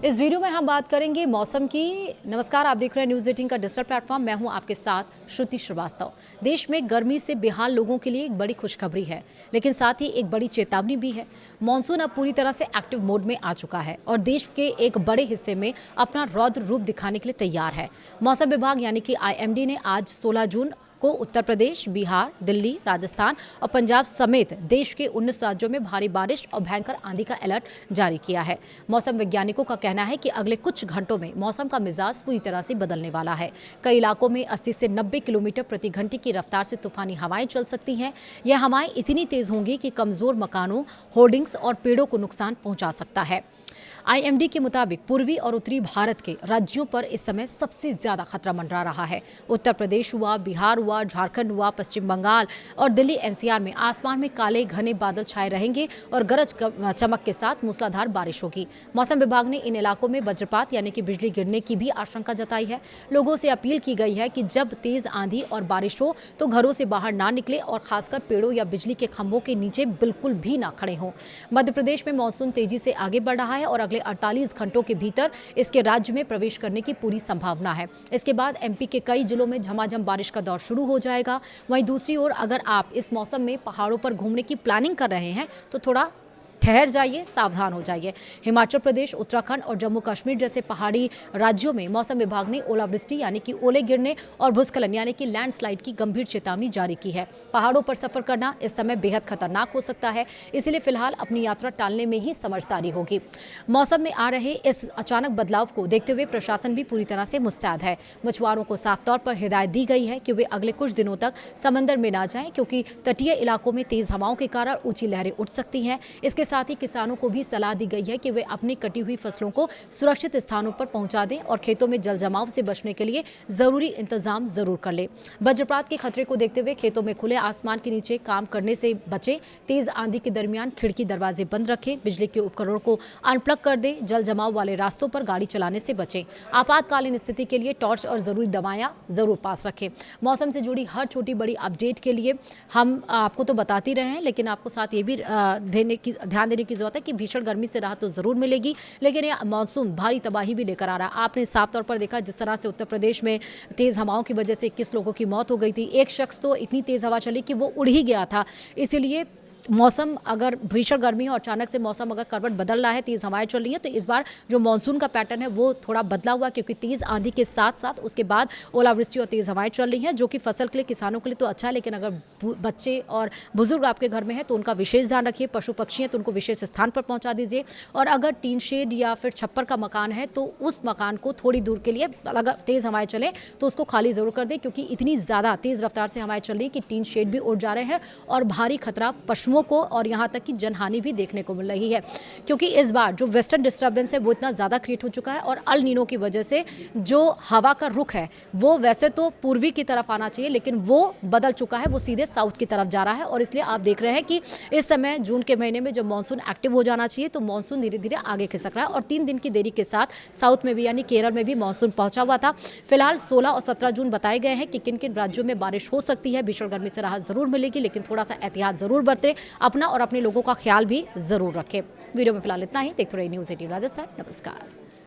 इस वीडियो में हम बात करेंगे मौसम की। नमस्कार, आप देख रहे हैं न्यूज़ 18 का डिजिटल प्लेटफॉर्म। मैं हूं आपके साथ श्रुति श्रीवास्तव। देश में गर्मी से बेहाल लोगों के लिए एक बड़ी खुशखबरी है, लेकिन साथ ही एक बड़ी चेतावनी भी है। मानसून अब पूरी तरह से एक्टिव मोड में आ चुका है और देश के एक बड़े हिस्से में अपना रौद्र रूप दिखाने के लिए तैयार है। मौसम विभाग यानी कि IMD ने आज 16 जून को उत्तर प्रदेश, बिहार, दिल्ली, राजस्थान और पंजाब समेत देश के 19 राज्यों में भारी बारिश और भयंकर आंधी का अलर्ट जारी किया है। मौसम वैज्ञानिकों का कहना है कि अगले कुछ घंटों में मौसम का मिजाज पूरी तरह से बदलने वाला है। कई इलाकों में 80 से 90 किलोमीटर प्रति घंटे की रफ्तार से तूफानी हवाएं चल सकती हैं। यह हवाएं इतनी तेज होंगी कि कमजोर मकानों, होर्डिंग्स और पेड़ों को नुकसान पहुंचा सकता है। IMD के मुताबिक पूर्वी और उत्तरी भारत के राज्यों पर इस समय सबसे ज्यादा खतरा मंडरा रहा है। उत्तर प्रदेश हुआ, बिहार हुआ, झारखंड हुआ, पश्चिम बंगाल और दिल्ली NCR में आसमान में काले घने बादल छाए रहेंगे और गरज चमक के साथ मूसलाधार बारिश होगी। मौसम विभाग ने इन इलाकों में वज्रपात यानी कि बिजली गिरने की भी आशंका जताई है। लोगों से अपील की गई है कि जब तेज आंधी और बारिश हो तो घरों से बाहर ना निकले और खासकर पेड़ों या बिजली के खंभों के नीचे बिल्कुल भी ना खड़े हों। मध्य प्रदेश में मानसून तेजी से आगे बढ़ रहा है और अगले 48 घंटों के भीतर इसके राज्य में प्रवेश करने की पूरी संभावना है। इसके बाद MP के कई जिलों में झमाझम बारिश का दौर शुरू हो जाएगा। वहीं दूसरी ओर अगर आप इस मौसम में पहाड़ों पर घूमने की प्लानिंग कर रहे हैं तो थोड़ा ठहर जाइए, सावधान हो जाइए। हिमाचल प्रदेश, उत्तराखंड और जम्मू कश्मीर जैसे पहाड़ी राज्यों में मौसम विभाग ने ओलावृष्टि यानी कि ओले गिरने और भूस्खलन यानी कि लैंडस्लाइड की गंभीर चेतावनी जारी की है। पहाड़ों पर सफर करना इस समय बेहद खतरनाक हो सकता है, इसलिए फिलहाल अपनी यात्रा टालने में ही समझदारी होगी। मौसम में आ रहे इस अचानक बदलाव को देखते हुए प्रशासन भी पूरी तरह से मुस्तैद है। मछुआरों को साफ तौर पर हिदायत दी गई है कि वे अगले कुछ दिनों तक समंदर में ना जाएं, क्योंकि तटीय इलाकों में तेज हवाओं के कारण ऊंची लहरें उठ सकती हैं। इसके साथ ही किसानों को भी सलाह दी गई है कि वे अपनी कटी हुई फसलों को सुरक्षित स्थानों पर पहुंचा दें और खेतों में जल जमाव से बचने के लिए जरूरी इंतजाम जरूर कर लें। वज्रपात के खतरे को देखते हुए खेतों में खुले आसमान के नीचे काम करने से बचें। तेज आंधी के दरमियान खिड़की दरवाजे बंद रखें। बिजली के उपकरणों को अनप्लग कर दें। जल जमाव वाले रास्तों पर गाड़ी चलाने से बचें। आपातकालीन स्थिति के लिए टॉर्च और जरूरी दवाएं जरूर पास रखें। मौसम से जुड़ी हर छोटी बड़ी अपडेट के लिए हम आपको तो बताते रहे हैं, लेकिन आपको साथ ये भी ध्यान देने की जरूरत है कि भीषण गर्मी से राहत तो जरूर मिलेगी, लेकिन यह मानसून भारी तबाही भी लेकर आ रहा है। आपने साफ तौर पर देखा जिस तरह से उत्तर प्रदेश में तेज हवाओं की वजह से 21 लोगों की मौत हो गई थी। एक शख्स तो इतनी तेज हवा चली कि वो उड़ ही गया था। इसीलिए मौसम अगर भीषण गर्मी और अचानक से मौसम अगर करवट बदल रहा है, तेज हवाएं चल रही हैं, तो इस बार जो मानसून का पैटर्न है वो थोड़ा बदला हुआ, क्योंकि तेज आंधी के साथ साथ उसके बाद ओलावृष्टि और तेज हवाएं चल रही हैं, जो कि फसल के लिए, किसानों के लिए तो अच्छा है, लेकिन अगर बच्चे और बुजुर्ग आपके घर में हैं तो उनका विशेष ध्यान रखिए। पशु पक्षी हैं तो उनको विशेष स्थान पर पहुंचा दीजिए, और अगर टीन शेड या फिर छप्पर का मकान है तो उस मकान को थोड़ी दूर के लिए, अगर तेज हवाएं चले तो उसको खाली जरूर कर दें, क्योंकि इतनी ज़्यादा तेज रफ्तार से हवाएं चल रही है कि टीन शेड भी उड़ जा रहे हैं और भारी खतरा पशुओं को और यहाँ तक कि जनहानि भी देखने को मिल रही है। क्योंकि इस बार जो वेस्टर्न डिस्टर्बेंस है वो इतना ज़्यादा क्रिएट हो चुका है, और अल नीनो की वजह से जो हवा का रुख है वो वैसे तो पूर्वी की तरफ आना चाहिए, लेकिन वो बदल चुका है, वो सीधे साउथ की तरफ जा रहा है। और इसलिए आप देख रहे हैं कि इस समय जून के महीने में जब मानसून एक्टिव हो जाना चाहिए तो मानसून धीरे धीरे आगे खिसक रहा है, और 3 दिन की देरी के साथ साउथ में भी यानी केरल में भी मानसून पहुंचा हुआ था। फिलहाल 16 और 17 जून बताए गए हैं कि किन किन राज्यों में बारिश हो सकती है। भीषण गर्मी से राहत जरूर मिलेगी, लेकिन थोड़ा सा एहतियात जरूर बरतें, अपना और अपने लोगों का ख्याल भी जरूर रखें। वीडियो में फिलहाल इतना ही। देखते रहिए न्यूज़ 18 राजस्थान। नमस्कार।